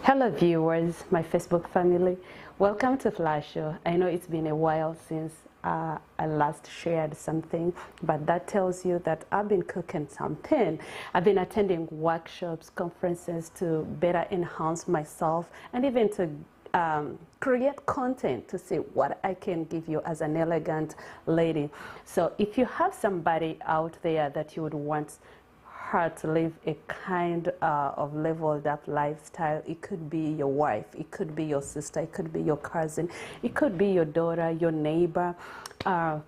Hello viewers, my Facebook family. Welcome to FLA Show. I know it's been a while since I last shared something, but that tells you that I've been cooking something. I've been attending workshops, conferences to better enhance myself and even to create content to see what I can give you as an elegant lady. So if you have somebody out there that you would want her to live a kind of leveled up lifestyle, it could be your wife, it could be your sister, it could be your cousin, it could be your daughter, your neighbor,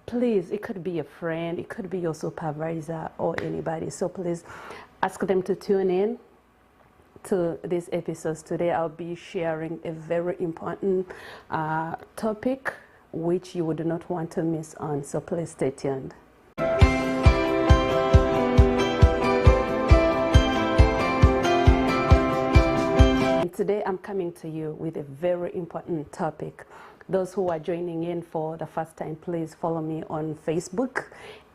please, it could be a friend, it could be your supervisor or anybody. So please ask them to tune in to these episodes. Today I'll be sharing a very important topic which you would not want to miss on, so please stay tuned. Today I'm coming to you with a very important topic. Those who are joining in for the first time, please follow me on Facebook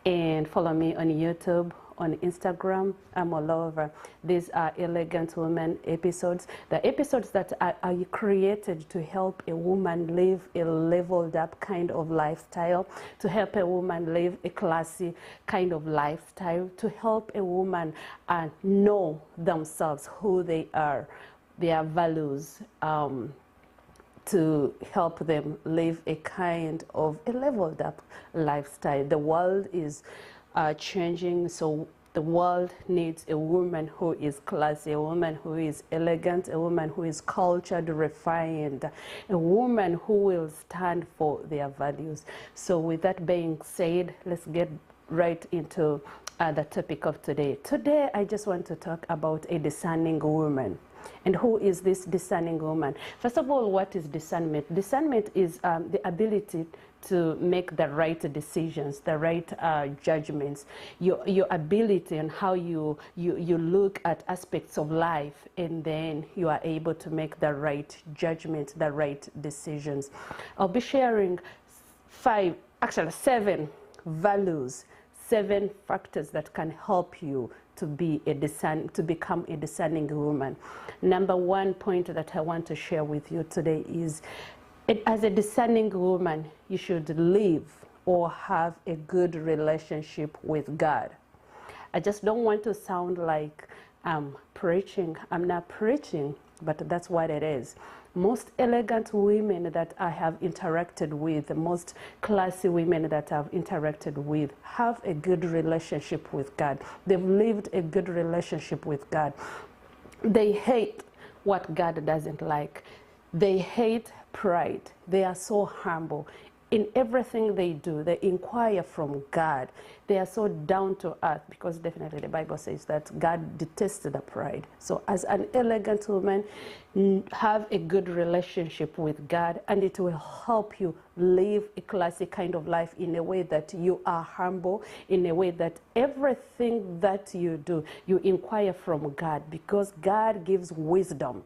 and follow me on YouTube, on Instagram. I'm all over. These are Elegant Women episodes. The episodes that are created to help a woman live a leveled up kind of lifestyle, to help a woman live a classy kind of lifestyle, to help a woman know themselves, who they are, their values, to help them live a kind of a leveled up lifestyle. The world is changing, so the world needs a woman who is classy, a woman who is elegant, a woman who is cultured, refined, a woman who will stand for their values. So with that being said, let's get right into the topic of today. Today I just want to talk about a discerning woman. And who is this discerning woman? First of all, what is discernment? Discernment is the ability to make the right decisions, the right judgments, your ability and how you look at aspects of life, and then you are able to make the right judgment, the right decisions. I'll be sharing seven values, 7 factors that can help you to become a discerning woman. Number one point that I want to share with you today is, as a discerning woman, you should live or have a good relationship with God. I just don't want to sound like I'm preaching. I'm not preaching, but that's what it is. Most elegant women that I have interacted with, the most classy women that I've interacted with, have a good relationship with God. They've lived a good relationship with God. They hate what God doesn't like. They hate pride. They are so humble. In everything they do, they inquire from God. They are so down to earth, because definitely the Bible says that God detests the pride. So as an elegant woman, have a good relationship with God, and it will help you live a classy kind of life in a way that you are humble, in a way that everything that you do, you inquire from God, because God gives wisdom.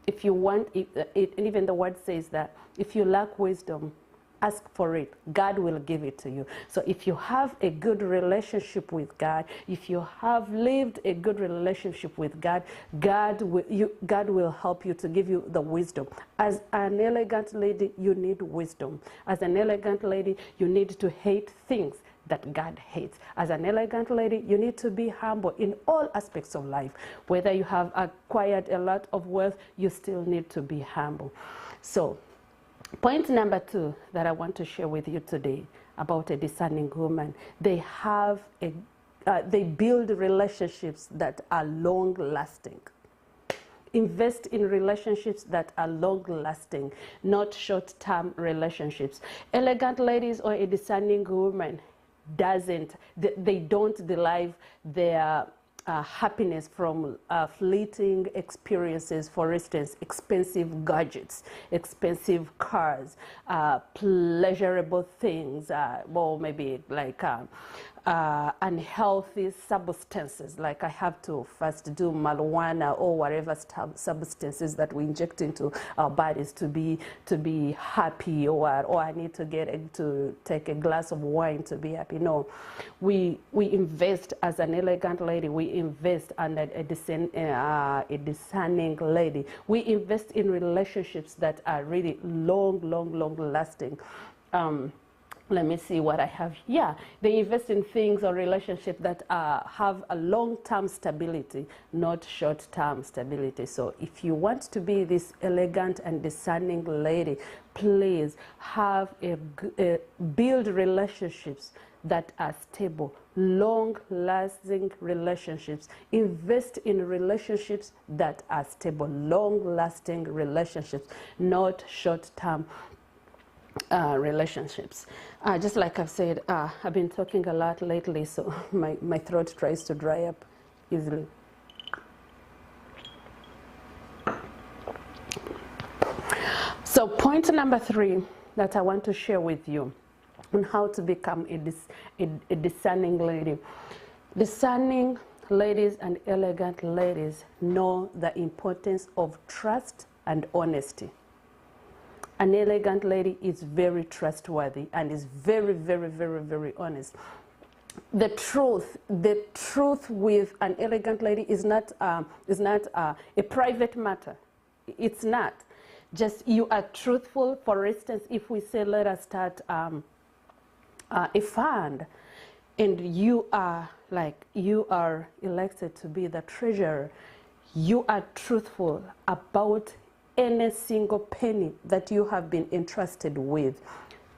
If you want it, even the word says that if you lack wisdom, ask for it. God will give it to you. So if you have a good relationship with God, if you have lived a good relationship with God, God will help you to give you the wisdom. As an elegant lady, you need wisdom. As an elegant lady, you need to hate things that God hates. As an elegant lady, you need to be humble in all aspects of life. Whether you have acquired a lot of wealth, you still need to be humble. So point number 2 that I want to share with you today about a discerning woman, they build relationships that are long-lasting. Invest in relationships that are long-lasting, not short-term relationships. Elegant ladies or a discerning woman they don't derive their happiness from fleeting experiences. For instance, expensive gadgets, expensive cars, pleasurable things, well, maybe like unhealthy substances, like I have to first do marijuana or whatever substances that we inject into our bodies to be happy, or I need to take a glass of wine to be happy. No, we invest as an elegant lady. We invest and a discerning lady. We invest in relationships that are really long lasting. Let me see what I have. Yeah, they invest in things or relationships that have a long-term stability, not short-term stability. So if you want to be this elegant and discerning lady, please have build relationships that are stable, long-lasting relationships. Invest in relationships that are stable, long-lasting relationships, not short-term relationships. Just like I've said, I've been talking a lot lately, so my throat tries to dry up easily. So point number 3 that I want to share with you on how to become a discerning lady. Discerning ladies and elegant ladies know the importance of trust and honesty. An elegant lady is very trustworthy and is very honest. The truth with an elegant lady is not a private matter. It's not. Just you are truthful. For instance, if we say let us start a fund, and you are elected to be the treasurer, you are truthful about any single penny that you have been entrusted with.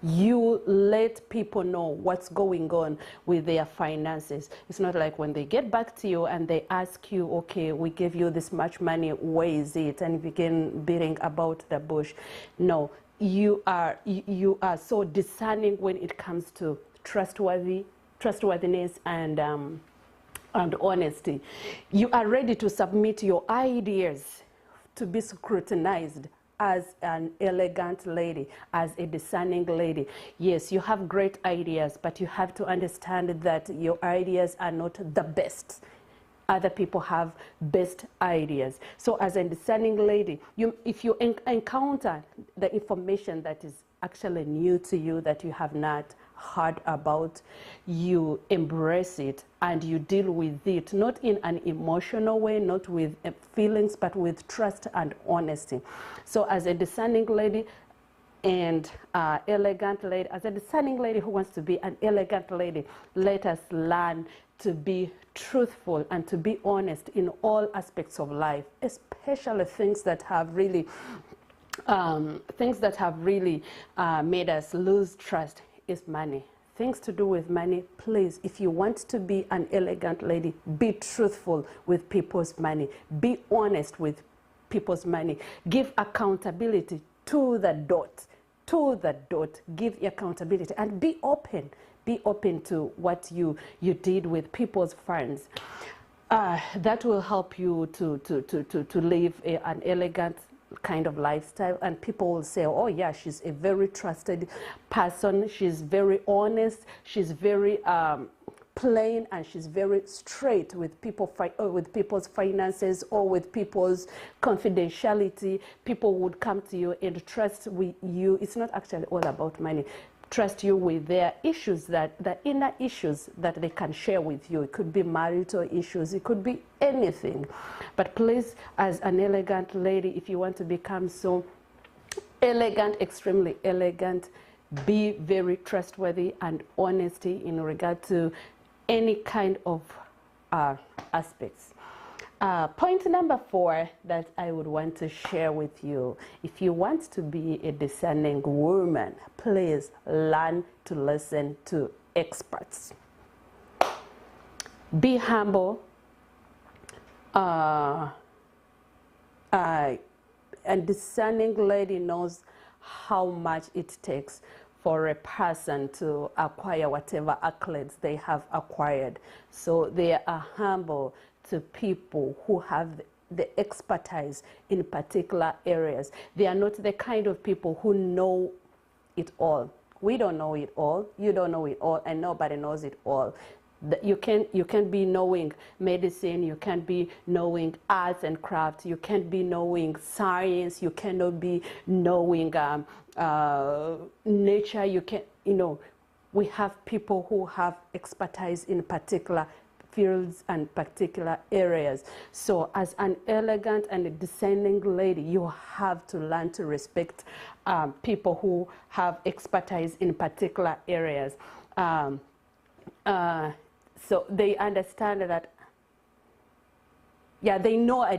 You let people know what's going on with their finances. It's not like when they get back to you and they ask you, okay, we gave you this much money, where is it? And you begin beating about the bush. No, you are so discerning when it comes to trustworthiness and honesty. You are ready to submit your ideas to be scrutinized as an elegant lady, as a discerning lady. Yes, you have great ideas, but you have to understand that your ideas are not the best. Other people have best ideas. So as a discerning lady, if you encounter the information that is actually new to you, that you have not heard about, you embrace it and you deal with it, not in an emotional way, not with feelings, but with trust and honesty. So as a discerning lady and elegant lady, as a discerning lady who wants to be an elegant lady, let us learn to be truthful and to be honest in all aspects of life, especially things that have really made us lose trust is money. Things to do with money. Please, if you want to be an elegant lady, be truthful with people's money. Be honest with people's money. Give accountability to the dot. To the dot. Give accountability and be open. Be open to what you did with people's funds. That will help you to live an elegant kind of lifestyle, and people will say, oh yeah, she's a very trusted person, she's very honest, she's very plain, and she's very straight with people's finances or with people's confidentiality. People would come to you and trust with you. It's not actually all about money. Trust you with their issues, that the inner issues that they can share with you. It could be marital issues, it could be anything. But please, as an elegant lady, if you want to become so elegant, extremely elegant, be very trustworthy and honesty in regard to any kind of aspects. Point number 4 that I would want to share with you: if you want to be a discerning woman, please learn to listen to experts. Be humble. A discerning lady knows how much it takes for a person to acquire whatever accolades they have acquired. So they are humble to people who have the expertise in particular areas. They are not the kind of people who know it all. We don't know it all, you don't know it all, and nobody knows it all. You can't be knowing medicine, you can't be knowing arts and crafts, you can't be knowing science, you cannot be knowing nature. You can, we have people who have expertise in particular fields and particular areas. So as an elegant and a discerning lady, you have to learn to respect people who have expertise in particular areas. So they understand that, yeah, they know the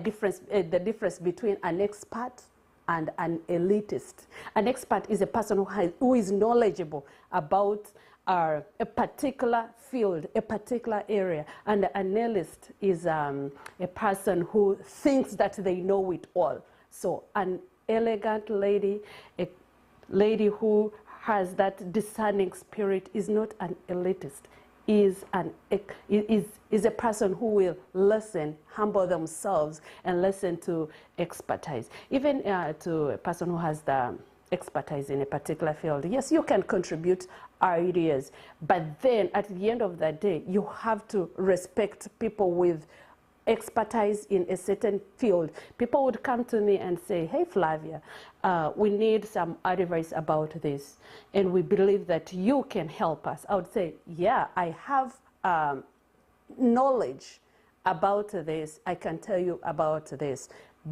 difference between an expert and an elitist. An expert is a person who is knowledgeable about a particular field, a particular area, and an elitist is a person who thinks that they know it all. So an elegant lady, a lady who has that discerning spirit, is not an elitist. Is a person who will listen, humble themselves, and listen to expertise. Even to a person who has the expertise in a particular field. Yes, you can contribute ideas, but then at the end of the day, you have to respect people with expertise in a certain field. People would come to me and say, hey Flavia, we need some advice about this, and we believe that you can help us. I would say, yeah, I have knowledge about this, I can tell you about this,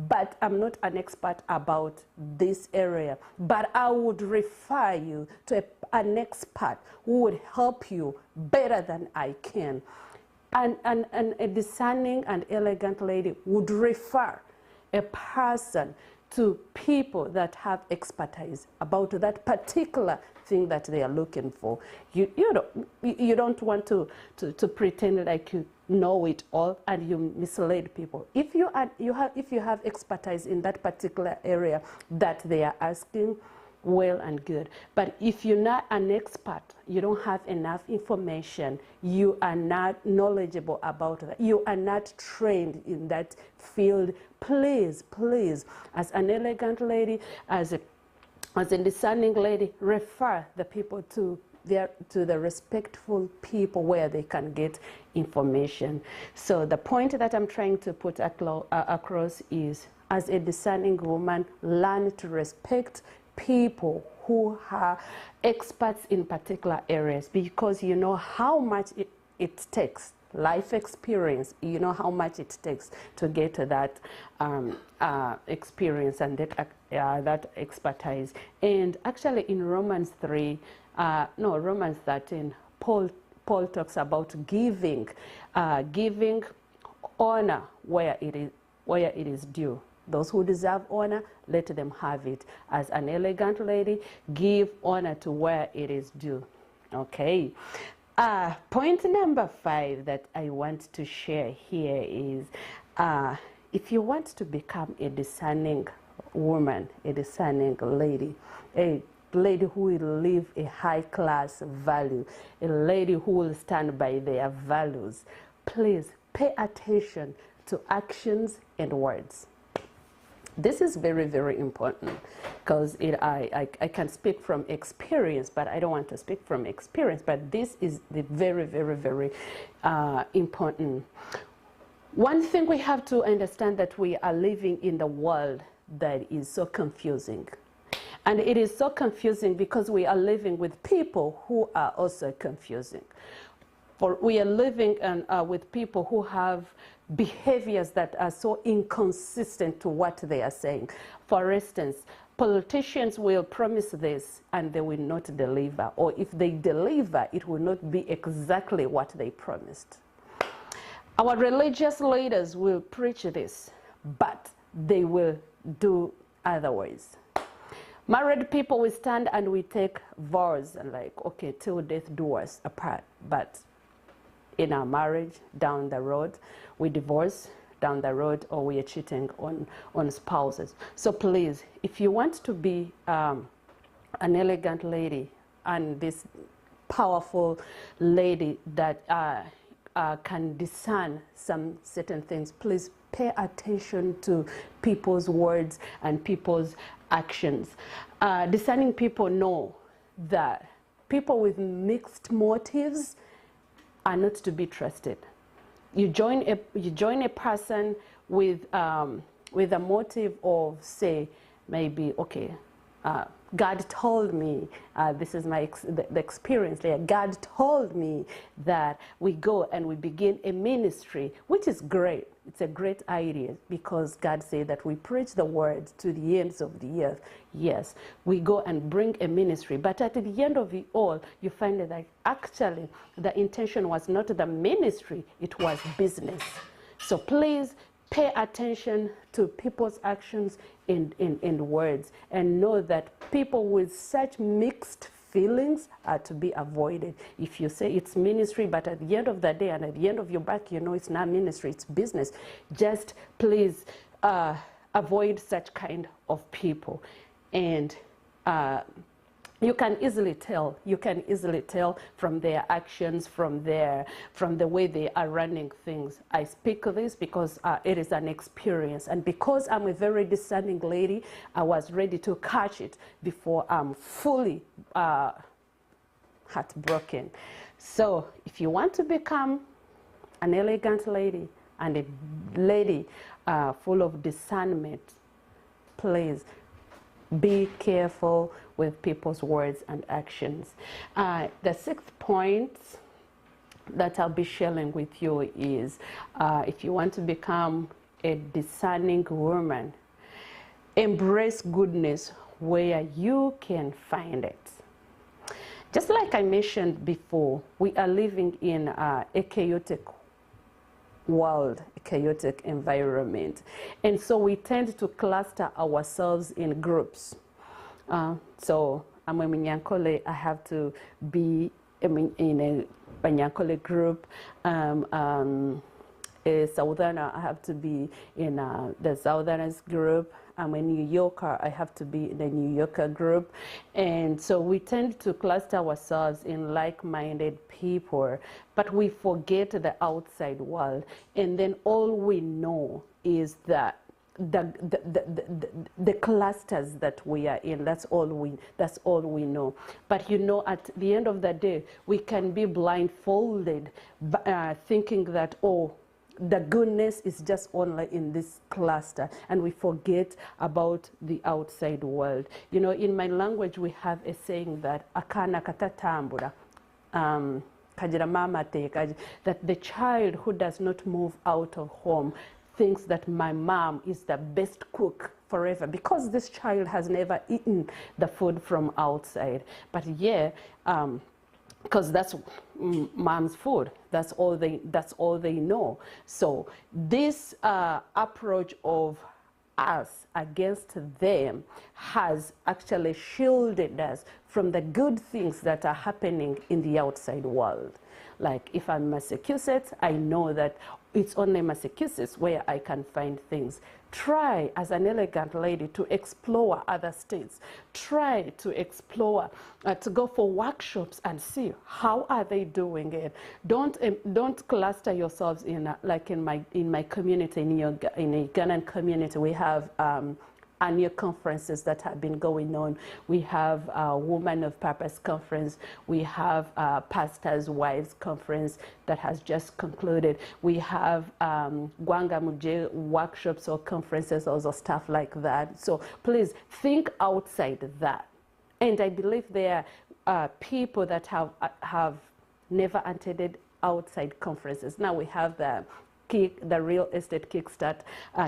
but I'm not an expert about this area. But I would refer you to an expert who would help you better than I can. And a discerning and elegant lady would refer a person to people that have expertise about that particular thing that they are looking for. You don't want to pretend like you know it all and you mislead people. If you have expertise in that particular area that they are asking, well and good. But if you're not an expert, you don't have enough information, you are not knowledgeable about that, you are not trained in that field, please, as an elegant lady, as a discerning lady, refer the people to the respectful people where they can get information. So the point that I'm trying to put across is, as a discerning woman, learn to respect people who are experts in particular areas, because you know how much it takes, life experience, you know how much it takes to get that experience and that expertise. And actually in Romans 13, Paul talks about giving honor where it is due. Those who deserve honor, let them have it. As an elegant lady, give honor to where it is due. Okay. Point number 5 that I want to share here is, if you want to become a discerning woman, a discerning lady, a lady who will live a high-class value, a lady who will stand by their values, please pay attention to actions and words. This is very, very important, because I can speak from experience, but I don't want to speak from experience. But this is the very, very, very important. One thing we have to understand, that we are living in the world that is so confusing. And it is so confusing because we are living with people who are also confusing. For we are living with people who have behaviors that are so inconsistent to what they are saying. For instance, politicians will promise this and they will not deliver, or if they deliver, it will not be exactly what they promised. Our religious leaders will preach this, but they will do otherwise. Married people, we stand and we take vows and like, okay, till death do us apart. But in our marriage, down the road, we divorce down the road, or we are cheating on spouses. So please, if you want to be an elegant lady and this powerful lady that can discern some certain things, please pay attention to people's words and people's actions. Discerning people know that people with mixed motives are not to be trusted. You join a person with a motive of, say, maybe, okay, God told me, this is the experience there. God told me that we go and we begin a ministry, which is great. It's a great idea, because God said that we preach the word to the ends of the earth. Yes, we go and bring a ministry, but at the end of it all, you find that actually the intention was not the ministry, it was business. So please pay attention to people's actions and words, and know that people with such mixed feelings are to be avoided. If you say it's ministry, but at the end of the day and at the end of your back, you know it's not ministry, it's business, just please avoid such kind of people. And you can easily tell from their actions, from the way they are running things. I speak this because it is an experience, and because I'm a very discerning lady, I was ready to catch it before I'm fully heartbroken. So if you want to become an elegant lady and a lady full of discernment, please be careful with people's words and actions. The sixth point that I'll be sharing with you is, if you want to become a discerning woman, embrace goodness where you can find it. Just like I mentioned before, we are living in a chaotic world, a chaotic environment, and so we tend to cluster ourselves in groups. So I'm a Minyankole, I have to be in a Minyankole group. A Southerner, I have to be in the Southerners group. I'm a New Yorker, I have to be in the New Yorker group. And so we tend to cluster ourselves in like-minded people, but we forget the outside world. And then all we know is that the clusters that we are in, that's all we know. But you know, at the end of the day, we can be blindfolded, thinking that, oh, the goodness is just only in this cluster, and we forget about the outside world. You know, in my language, we have a saying that akana katatambura, kajira mama teka, that the child who does not move out of home thinks that my mom is the best cook forever, because this child has never eaten the food from outside. But yeah, because that's mom's food. That's all they know. So this approach of us against them has actually shielded us from the good things that are happening in the outside world. Like if I'm Massachusetts, I know that it's only Massachusetts where I can find things. Try, as an elegant lady, to explore other states. Try to explore, to go for workshops and see how are they doing it. Don't cluster yourselves in, like in my community, in a Ghanaian community, we have annual conferences that have been going on. We have a Woman of Purpose conference. We have a Pastors' Wives conference that has just concluded. We have Gwanga Muje workshops or conferences, also stuff like that. So please think outside that. And I believe there are people that have never attended outside conferences. Now we have the real estate kickstart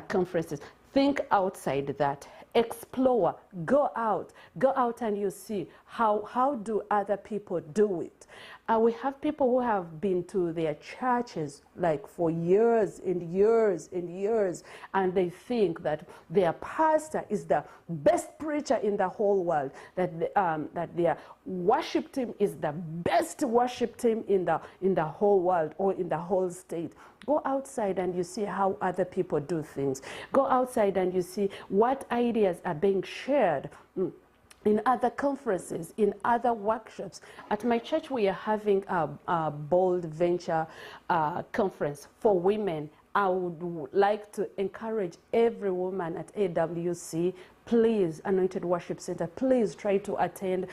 conferences. Think outside that, explore, go out and you see how do other people do it. We have people who have been to their churches like for years and years and years, and they think that their pastor is the best preacher in the whole world, that their worship team is the best worship team in the whole world or in the whole state. Go outside and you see how other people do things. Go outside and you see what ideas are being shared in other conferences, in other workshops. At my church, we are having a bold venture conference for women I would like to encourage every woman at AWC, please, Anointed Worship Center, please try to attend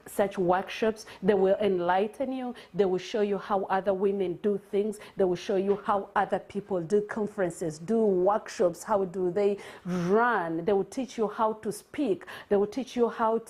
such workshops. They will enlighten you. They will show you how other women do things. They will show you how other people do conferences, do workshops, how do they run. They will teach you how to speak. They will teach you how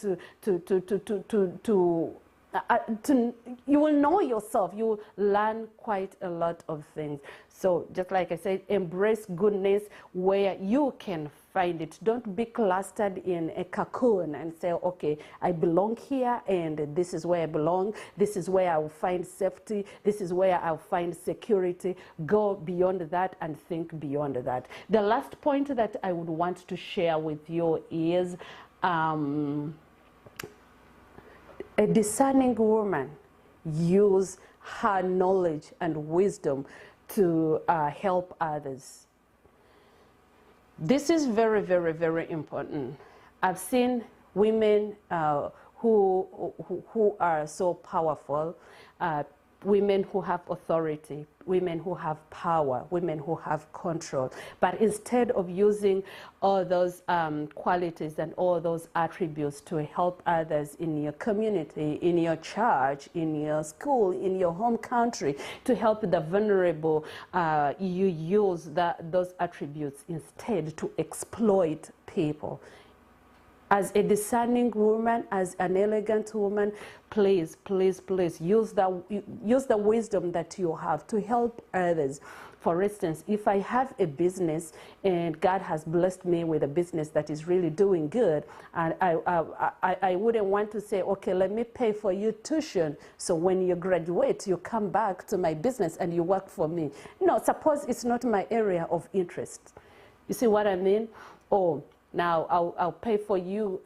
you will know yourself. You will learn quite a lot of things. So just like I said, embrace goodness where you can find it. Don't be clustered in a cocoon and say, okay, I belong here and this is where I belong. This is where I will find safety. This is where I'll find security. Go beyond that and think beyond that. The last point that I would want to share with you is a discerning woman use her knowledge and wisdom to help others. This is very, very, very important. I've seen women who are so powerful, women who have authority, women who have power, women who have control. But instead of using all those qualities and all those attributes to help others in your community, in your church, in your school, in your home country, to help the vulnerable, you use those attributes instead to exploit people. As a discerning woman, as an elegant woman, please, please, please use the wisdom that you have to help others. For instance, if I have a business and God has blessed me with a business that is really doing good, and I wouldn't want to say, okay, let me pay for you tuition, so when you graduate, you come back to my business and you work for me. No, suppose it's not my area of interest. You see what I mean? Or now I'll pay for you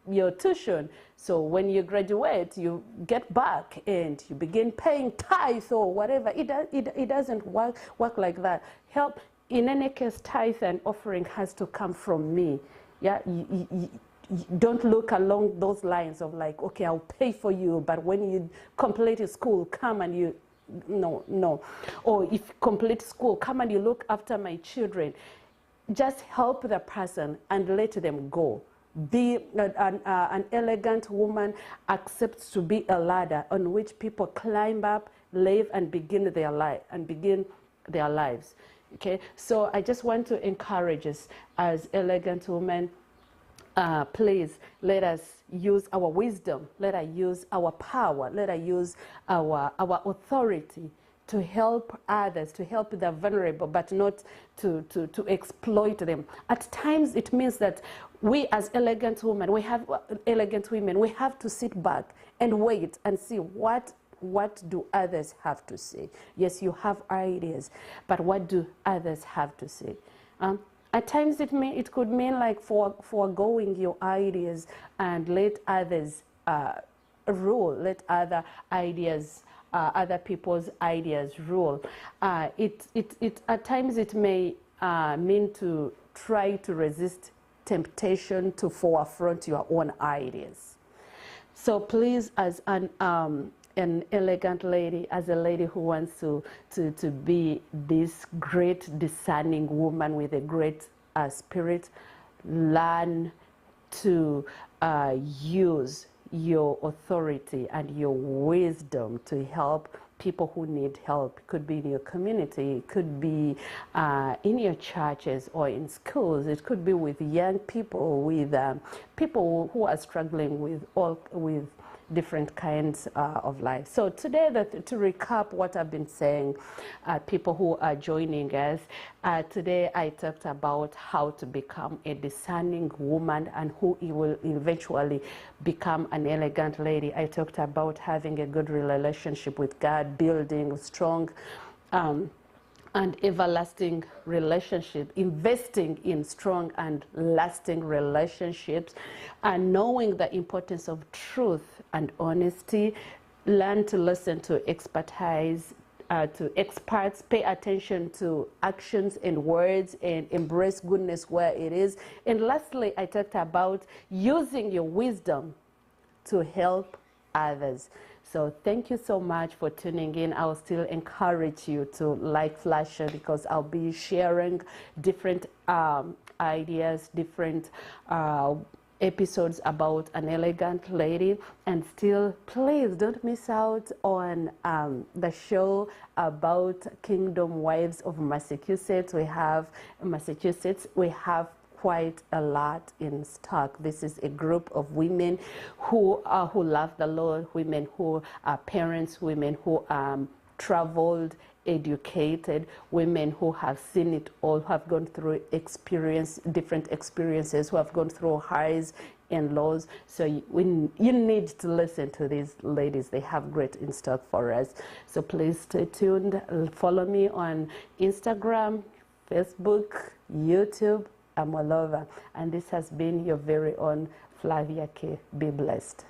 your tuition. So when you graduate, you get back and you begin paying tithe or whatever. It doesn't work like that. Help, in any case, tithe and offering has to come from me. Yeah, you don't look along those lines of like, okay, I'll pay for you, but when you complete your school, come and you. No. Or if you complete school, come and you look after my children. Just help the person and let them go. Be an elegant woman accepts to be a ladder on which people climb up, live, and begin their lives. Okay, so I just want to encourage us as elegant women. Please let us use our wisdom, let us use our power, let us use our authority to help others, to help the vulnerable, but not to exploit them. At times it means that we as elegant women, we have to sit back and wait and see what do others have to say. Yes, you have ideas, but what do others have to say? At times it could mean like foregoing your ideas and let others rule, let other people's ideas rule. At times it may mean to try to resist temptation to forefront your own ideas. So please, as an elegant lady, as a lady who wants to be this great discerning woman with a great spirit, learn to use your authority and your wisdom to help people who need help. It could be in your community, it could be in your churches or in schools, it could be with young people, with people who are struggling with different kinds of life. So today, to recap what I've been saying, people who are joining us, today I talked about how to become a discerning woman and who will eventually become an elegant lady. I talked about having a good relationship with God, building strong and everlasting relationship, investing in strong and lasting relationships, and knowing the importance of truth and honesty. Learn to listen to expertise, to experts, pay attention to actions and words, and embrace goodness where it is. And lastly, I talked about using your wisdom to help others. So thank you so much for tuning in. I'll still encourage you to like Flasher, because I'll be sharing different ideas, different episodes about an elegant lady. And still, please don't miss out on the show about Kingdom Wives of Massachusetts. We have quite a lot in stock. This is a group of women who love the Lord, women who are parents, women who traveled, educated, women who have seen it all, who have gone through different experiences, who have gone through highs and lows. So you need to listen to these ladies. They have great in stock for us. So please stay tuned. Follow me on Instagram, Facebook, YouTube. I'm all over. And this has been your very own Flavia K. Be blessed.